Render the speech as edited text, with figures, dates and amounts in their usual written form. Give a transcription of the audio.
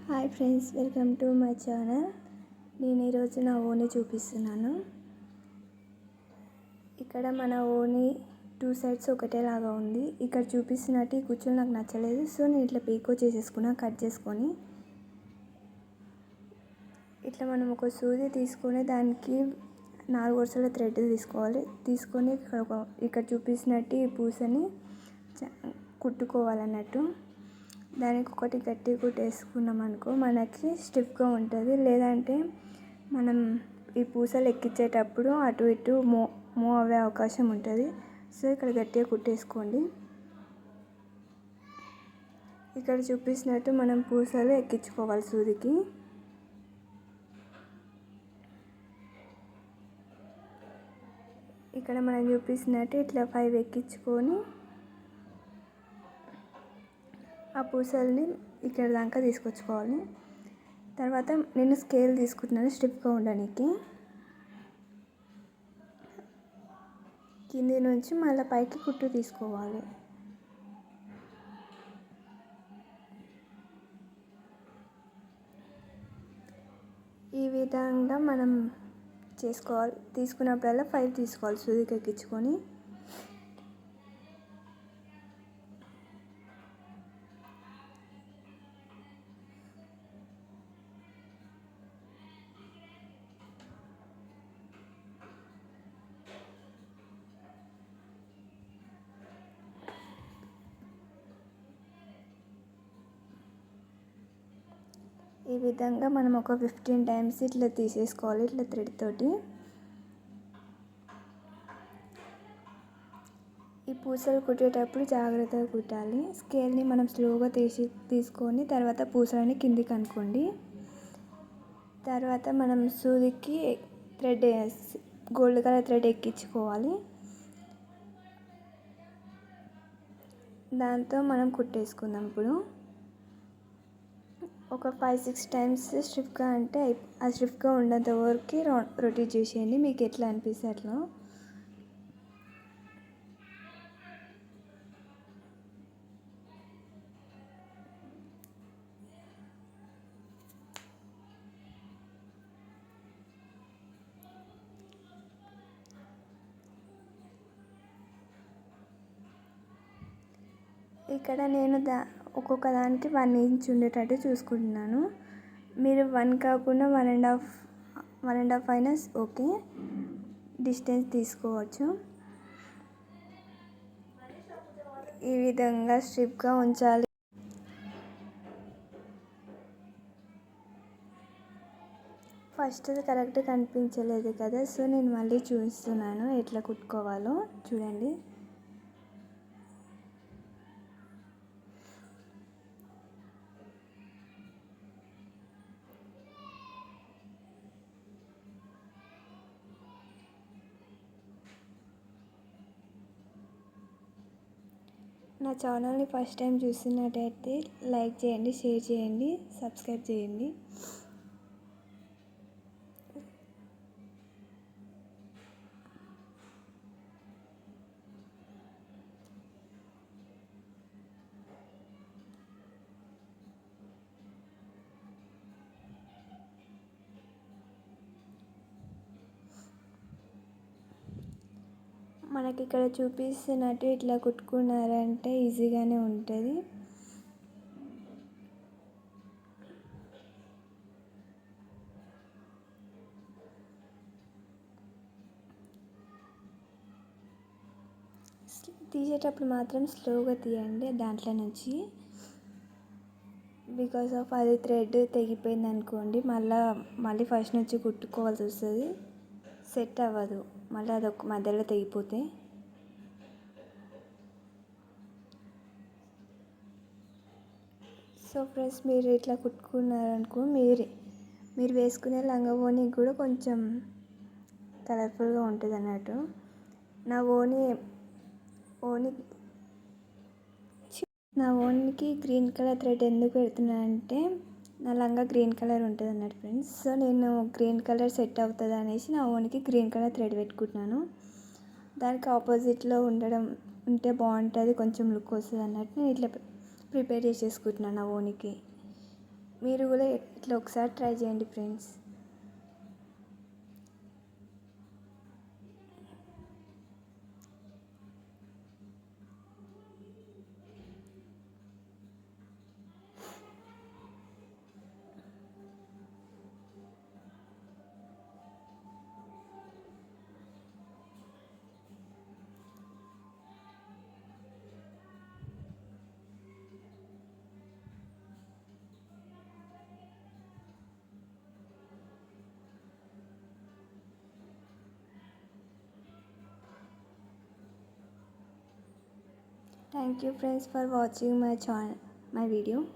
Hi friends, welcome to my channel. నేను ఈరోజు నా ఓని చూపిస్తున్నాను. ఇక్కడ మన ఓని 2 సైడ్స్ ఒకటేలాగా ఉంది. ఇక్కడ చూపిస్తున్నట్టు ఈ కుచ్చులు నాకు నచ్చలేదు, సో నేను ఇట్లా పీకో చేసేసుకున్నా, కట్ చేసుకొని. ఇట్లా మనం ఒక సూది తీసుకొని దానికి 4 వరుసల థ్రెడ్ తీసుకొని ఇక్కడ చూపిస్తున్నట్టు ఈ పూసని కుట్టుకోవాలన్నట్టు. దానికి ఒకటి గట్టి కుట్టేసుకున్నాం అనుకో మనకి స్టిఫ్గా ఉంటుంది. లేదంటే మనం ఈ పూసలు ఎక్కించేటప్పుడు అటు ఇటు మూవ్ అవ్వే అవకాశం ఉంటుంది. సో ఇక్కడ గట్టిగా కుట్టేసుకోండి. ఇక్కడ చూపిస్తున్నట్టు మనం పూసలు ఎక్కించుకోవాలి సూదికి. ఇక్కడ మనం చూపిస్తున్నట్టు ఇట్లా 5 ఎక్కించుకొని ఆ పూసల్ని ఇక్కడ దాకా తీసుకొచ్చుకోవాలి. తర్వాత నేను స్కేల్ తీసుకుంటున్నాను స్టిఫ్గా ఉండడానికి. కింది నుంచి మళ్ళీ పైకి కుట్టు తీసుకోవాలి. ఈ విధంగా మనం చేసుకోవాలి. తీసుకున్నప్పుడల్లా 5 తీసుకోవాలి సూదికి ఎక్కించుకొని. ఈ విధంగా మనం ఒక 15 టైమ్స్ ఇట్లా తీసేసుకోవాలి, ఇట్లా థ్రెడ్ తోటి. ఈ పూసలు కుట్టేటప్పుడు జాగ్రత్తగా కుట్టాలి. స్కేల్ని మనం స్లోగా తీసుకొని తర్వాత పూసలని కిందికి అనుకోండి. తర్వాత మనం సూదికి థ్రెడ్ గోల్డ్ కలర్ థ్రెడ్ ఎక్కించుకోవాలి. దాంతో మనం కుట్టేసుకుందాం. ఇప్పుడు ఒక 5-6 టైమ్స్ స్టిఫ్గా అంటే ఆ స్టిఫ్గా ఉన్నంత వరకు రొటేట్ చేసేయండి, మీకు ఎట్లా అనిపిస్తే అట్లా. ఇక్కడ నేను ఒక్కొక్క దానికి 1 ఇంచ్ ఉండేటట్టు చూసుకుంటున్నాను. మీరు 1 కాకుండా 1.5 అయినా ఓకే, డిస్టెన్స్ తీసుకోవచ్చు. ఈ విధంగా స్ట్రిప్గా ఉంచాలి. ఫస్ట్ కరెక్ట్ కనిపించలేదు కదా, సో నేను మళ్ళీ చూపిస్తున్నాను ఎట్లా కుట్టుకోవాలో చూడండి. నా ఛానల్ని ఫస్ట్ టైం చూస్తున్నట్టయితే లైక్ చేయండి, షేర్ చేయండి, సబ్స్క్రైబ్ చేయండి. మనకి ఇక్కడ చూపిస్తున్నట్టు ఇట్లా కుట్టుకున్నారంటే ఈజీగానే ఉంటుంది. తీసేటప్పుడు మాత్రం స్లోగా తీయండి దాంట్లో నుంచి. బికాస్ ఆఫ్ అది థ్రెడ్ తెగిపోయింది అనుకోండి, మళ్ళీ ఫస్ట్ నుంచి కుట్టుకోవాల్సి వస్తుంది, సెట్ అవ్వదు. మళ్ళీ అదొక మధ్యలో తెగిపోతే. సో ఫ్రెండ్స్, మీరు ఇట్లా కుట్టుకున్నారనుకో మీరు వేసుకునే లంగా ఓని కూడా కొంచెం కలర్ఫుల్గా ఉంటుంది అన్నట్టు. నా ఓనికి గ్రీన్ కలర్ థ్రెడ్ ఎందుకు పెడుతున్నానంటే నా లంగా గ్రీన్ కలర్ ఉంటుంది అన్నట్టు ఫ్రెండ్స్. సో నేను గ్రీన్ కలర్ సెట్ అవుతుంది అనేసి నా ఓనికి గ్రీన్ కలర్ థ్రెడ్ పెట్టుకుంటున్నాను. దానికి ఆపోజిట్లో ఉంటే బాగుంటుంది, కొంచెం లుక్ వస్తుంది అన్నట్టు నేను ఇట్లా ప్రిపేర్ చేసేసుకుంటున్నాను నా ఓనికి. మీరు కూడా ఇట్లా ఒకసారి ట్రై చేయండి friends. Thank you friends for watching my video.